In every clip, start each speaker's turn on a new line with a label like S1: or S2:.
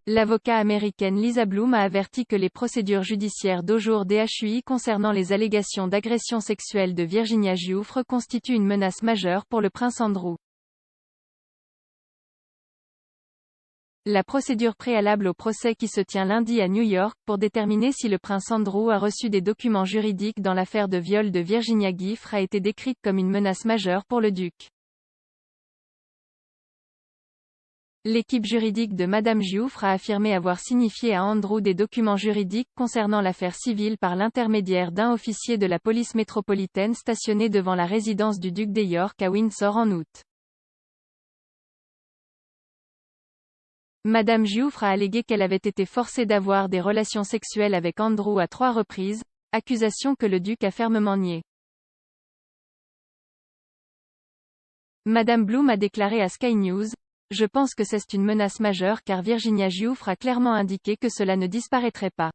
S1: L'avocat américaine Lisa Bloom a averti que les procédures judiciaires d'aujourd'hui concernant les allégations d'agression sexuelle de Virginia Giuffre constituent une menace majeure pour le prince Andrew. La procédure préalable au procès qui se tient lundi à New York pour déterminer si le prince Andrew a reçu des documents juridiques dans l'affaire de viol de Virginia Giuffre a été décrite comme une menace majeure pour le duc. L'équipe juridique de Madame Giuffre a affirmé avoir signifié à Andrew des documents juridiques concernant l'affaire civile par l'intermédiaire d'un officier de la police métropolitaine stationné devant la résidence du duc de York à Windsor en août. Madame Giuffre a allégué qu'elle avait été forcée d'avoir des relations sexuelles avec Andrew à 3 reprises, accusation que le duc a fermement niée. Madame Bloom a déclaré à Sky News: « Je pense que c'est une menace majeure car Virginia Giuffre a clairement indiqué que cela ne disparaîtrait pas.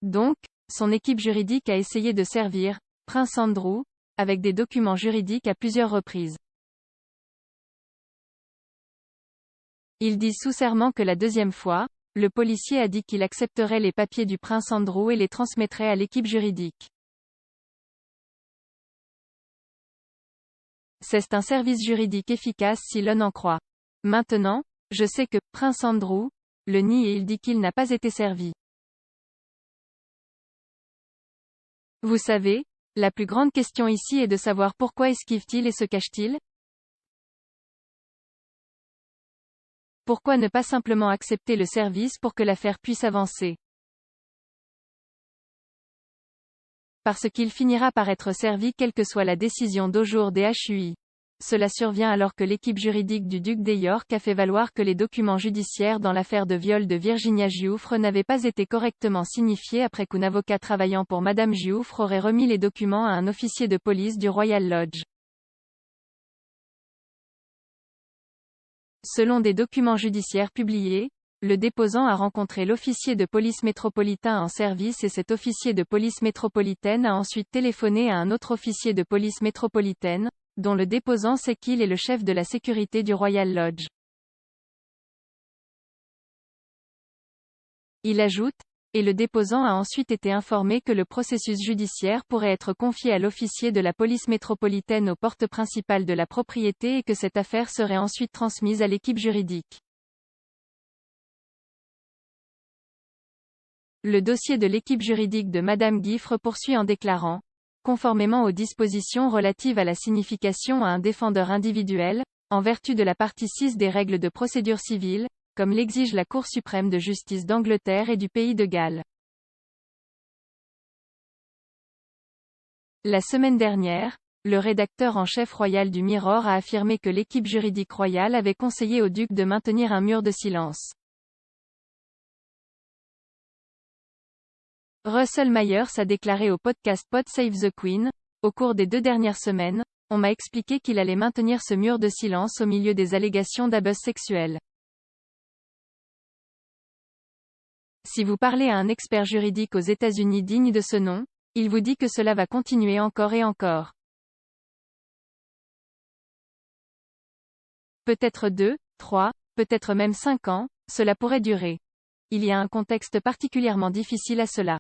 S1: Donc, son équipe juridique a essayé de servir Prince Andrew avec des documents juridiques à plusieurs reprises. Ils disent sous serment que la deuxième fois, le policier a dit qu'il accepterait les papiers du prince Andrew et les transmettrait à l'équipe juridique. C'est un service juridique efficace si l'on en croit. Maintenant, je sais que Prince Andrew le nie et il dit qu'il n'a pas été servi. Vous savez, la plus grande question ici est de savoir pourquoi esquive-t-il et se cache-t-il? Pourquoi ne pas simplement accepter le service pour que l'affaire puisse avancer? Parce qu'il finira par être servi quelle que soit la décision d'aujourd'hui. Cela survient alors que l'équipe juridique du duc de York a fait valoir que les documents judiciaires dans l'affaire de viol de Virginia Giuffre n'avaient pas été correctement signifiés après qu'un avocat travaillant pour Madame Giuffre aurait remis les documents à un officier de police du Royal Lodge. Selon des documents judiciaires publiés, le déposant a rencontré l'officier de police métropolitain en service et cet officier de police métropolitaine a ensuite téléphoné à un autre officier de police métropolitaine, dont le déposant sait qu'il est le chef de la sécurité du Royal Lodge. Il ajoute, et le déposant a ensuite été informé que le processus judiciaire pourrait être confié à l'officier de la police métropolitaine aux portes principales de la propriété et que cette affaire serait ensuite transmise à l'équipe juridique. Le dossier de l'équipe juridique de Madame Giuffre poursuit en déclarant: conformément aux dispositions relatives à la signification à un défendeur individuel, en vertu de la partie 6 des règles de procédure civile, comme l'exige la Cour suprême de justice d'Angleterre et du Pays de Galles. La semaine dernière, le rédacteur en chef royal du Mirror a affirmé que l'équipe juridique royale avait conseillé au duc de maintenir un mur de silence. Russell Myers a déclaré au podcast Pod Save the Queen: au cours des 2 dernières semaines, on m'a expliqué qu'il allait maintenir ce mur de silence au milieu des allégations d'abus sexuels. Si vous parlez à un expert juridique aux États-Unis digne de ce nom, il vous dit que cela va continuer encore et encore. Peut-être 2, 3, peut-être même 5 ans, cela pourrait durer. Il y a un contexte particulièrement difficile à cela.